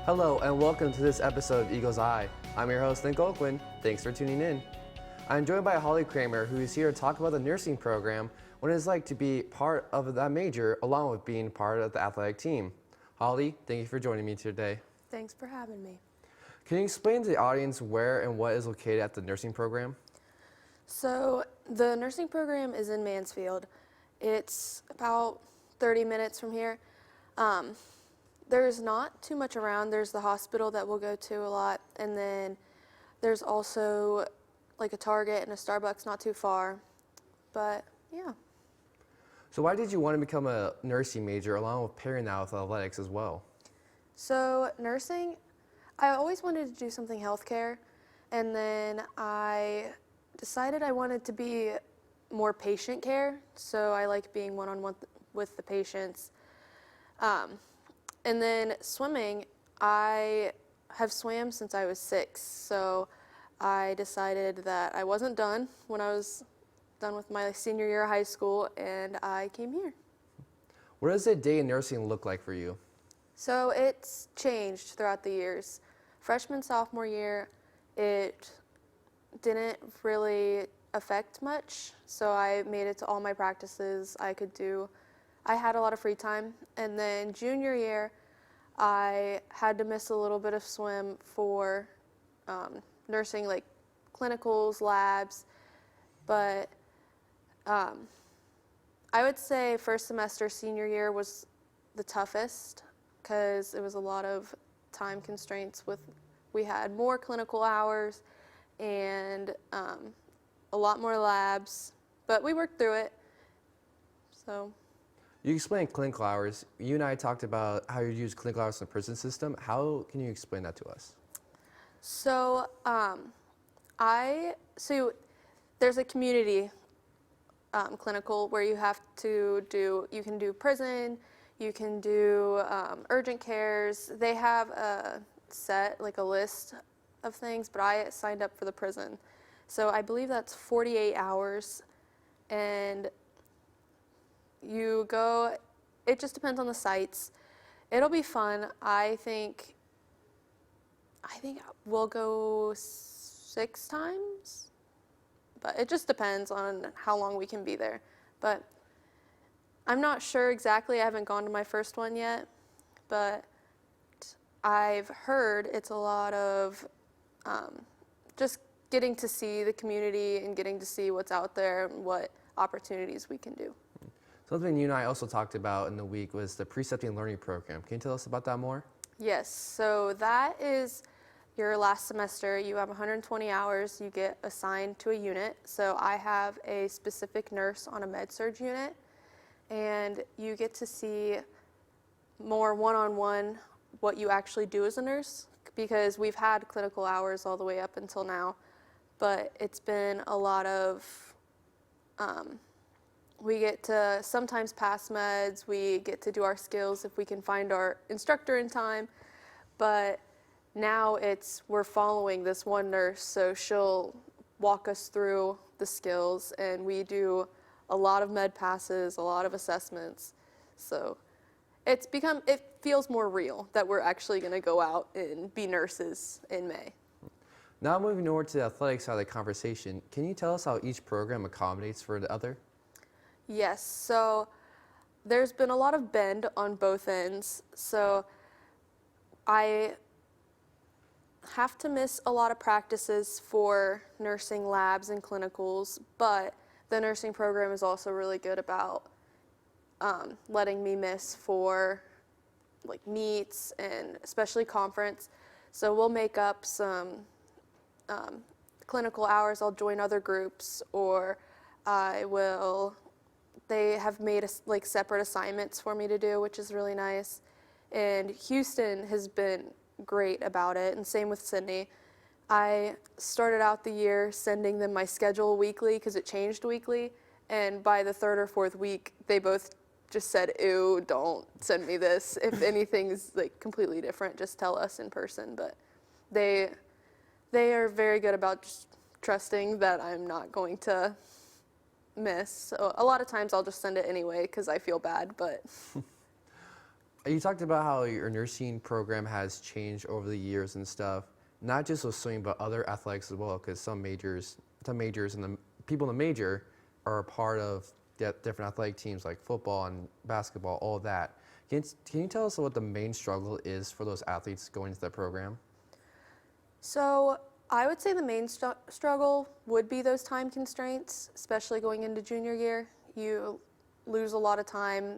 Hello and welcome to this episode of Eagle's Eye. I'm your host, Nick Olquin. Thanks for tuning in. I'm joined by Holly Kraemer, who is here to talk about the nursing program, what it's like to be part of that major, along with being part of the athletic team. Holly, thank you for joining me today. Thanks for having me. Can you explain to the audience where and what is located at the nursing program? So the nursing program is in Mansfield. It's about 30 minutes from here. There's not too much around. There's the hospital that we'll go to a lot, and then there's also like a Target and a Starbucks not too far. But yeah. So why did you want to become a nursing major along with pairing that with athletics as well? So nursing, I always wanted to do something healthcare, and then I decided I wanted to be more patient care. So I like being one-on-one with the patients. And then swimming, I have swam since I was 6, so I decided that I wasn't done when I was done with my senior year of high school, and I came here. What does a day in nursing look like for you? So it's changed throughout the years. Freshman, sophomore year, it didn't really affect much, so I made it to all my practices I could do. I had a lot of free time, and then junior year, I had to miss a little bit of swim for nursing, like clinicals, labs, but I would say first semester senior year was the toughest because it was a lot of time constraints we had more clinical hours and a lot more labs, but we worked through it, so. You explained clinical hours. You and I talked about how you use clinical hours in the prison system. How can you explain that to us? So, there's a community clinical where you can do prison, you can do urgent cares. They have a list of things, but I signed up for the prison. So I believe that's 48 hours, and you go, it just depends on the sites. It'll be fun. I think we'll go 6 times, but it just depends on how long we can be there. But I'm not sure exactly. I haven't gone to my first one yet, but I've heard it's a lot of just getting to see the community and getting to see what's out there and what opportunities we can do. Something you and I also talked about in the week was the precepting learning program. Can you tell us about that more? Yes, so that is your last semester. You have 120 hours. You get assigned to a unit. So I have a specific nurse on a med-surg unit, and you get to see more one-on-one what you actually do as a nurse, because we've had clinical hours all the way up until now, but it's been a lot of we get to sometimes pass meds, we get to do our skills if we can find our instructor in time, but now we're following this one nurse, so she'll walk us through the skills, and we do a lot of med passes, a lot of assessments, so it feels more real that we're actually going to go out and be nurses in May. Now moving over to the athletic side of the conversation, can you tell us how each program accommodates for the other? Yes, so there's been a lot of bend on both ends. So I have to miss a lot of practices for nursing labs and clinicals, but the nursing program is also really good about letting me miss for like meets and especially conference. So we'll make up some clinical hours. I'll join other groups, or they have made separate assignments for me to do, which is really nice. And Houston has been great about it, and same with Sydney. I started out the year sending them my schedule weekly because it changed weekly, and by the 3rd or 4th week, they both just said, "Ew, don't send me this. If anything is like completely different, just tell us in person." But they are very good about just trusting that I'm not going to miss. So a lot of times I'll just send it anyway because I feel bad, but You talked about how your nursing program has changed over the years and stuff, not just with swimming, but other athletics as well, because some majors and the people in the major are a part of different athletic teams like football and basketball, all that. Can you tell us what the main struggle is for those athletes going into that program? So I would say the main struggle would be those time constraints, especially going into junior year. You lose a lot of time.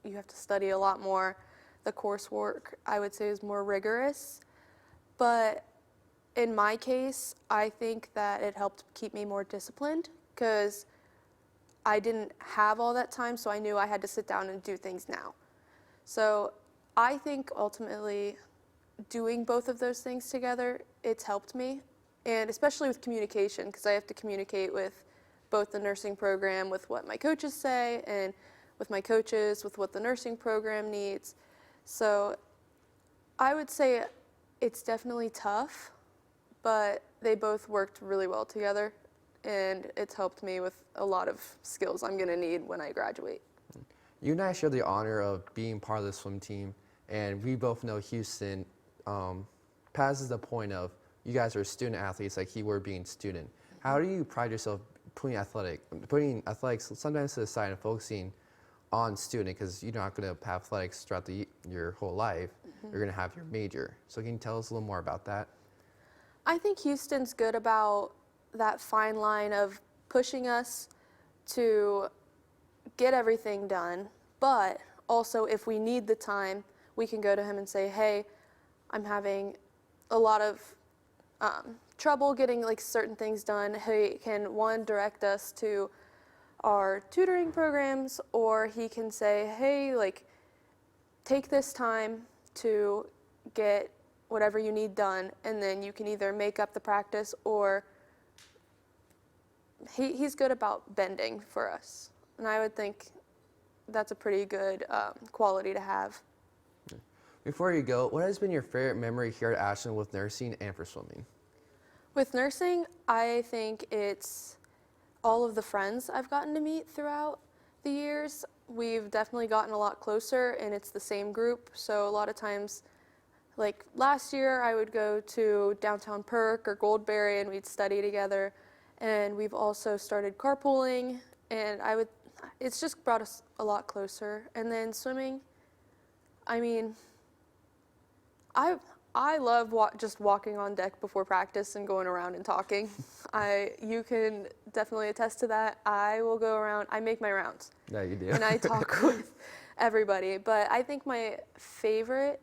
You have to study a lot more. The coursework, I would say, is more rigorous. But in my case, I think that it helped keep me more disciplined because I didn't have all that time, so I knew I had to sit down and do things now. So I think ultimately doing both of those things together, it's helped me, and especially with communication, because I have to communicate with both the nursing program, with what my coaches say, and with my coaches, with what the nursing program needs. So I would say it's definitely tough, but they both worked really well together, and it's helped me with a lot of skills I'm going to need when I graduate. You and I share the honor of being part of the swim team, and we both know Houston passes the point of you guys are student athletes like you were being student. How do you pride yourself putting athletics sometimes to the side and focusing on student, because you're not going to have athletics throughout your whole life. You're going to have your major. So can you tell us a little more about that? I think Houston's good about that fine line of pushing us to get everything done, but also if we need the time, we can go to him and say, hey, I'm having a lot of trouble getting like certain things done. He can, one, direct us to our tutoring programs, or he can say, hey, like, take this time to get whatever you need done, and then you can either make up the practice, or he's good about bending for us. And I would think that's a pretty good quality to have. Before you go, what has been your favorite memory here at Ashland with nursing and for swimming? With nursing, I think it's all of the friends I've gotten to meet throughout the years. We've definitely gotten a lot closer, and it's the same group. So a lot of times, like last year, I would go to downtown Perk or Goldberry, and we'd study together. And we've also started carpooling, and it's just brought us a lot closer. And then swimming, I mean, I love just walking on deck before practice and going around and talking. You can definitely attest to that. I will go around, I make my rounds. Yeah, you do. And I talk with everybody. But I think my favorite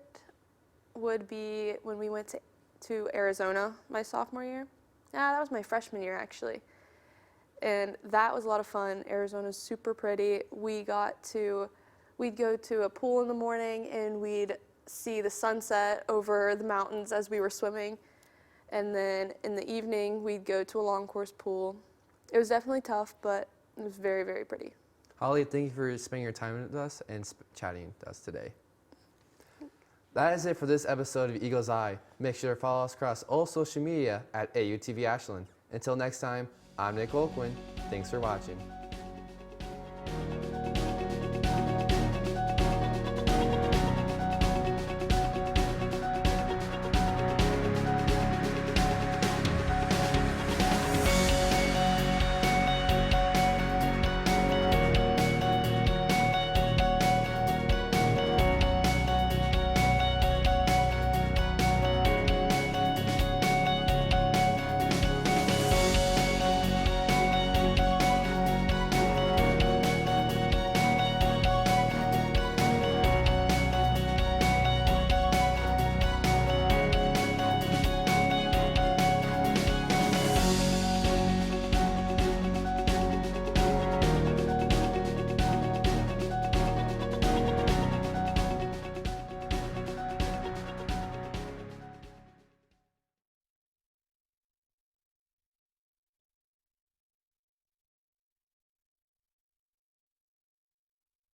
would be when we went to Arizona my sophomore year. Yeah, that was my freshman year, actually. And that was a lot of fun. Arizona's super pretty. We'd go to a pool in the morning, and we'd see the sunset over the mountains as we were swimming. And then in the evening, we'd go to a long course pool. It was definitely tough, but it was very, very pretty. Holly, thank you for spending your time with us and chatting with us today. That is it for this episode of Eagle's Eye. Make sure to follow us across all social media at AUTV Ashland. Until next time, I'm Nick Olquin. Thanks for watching.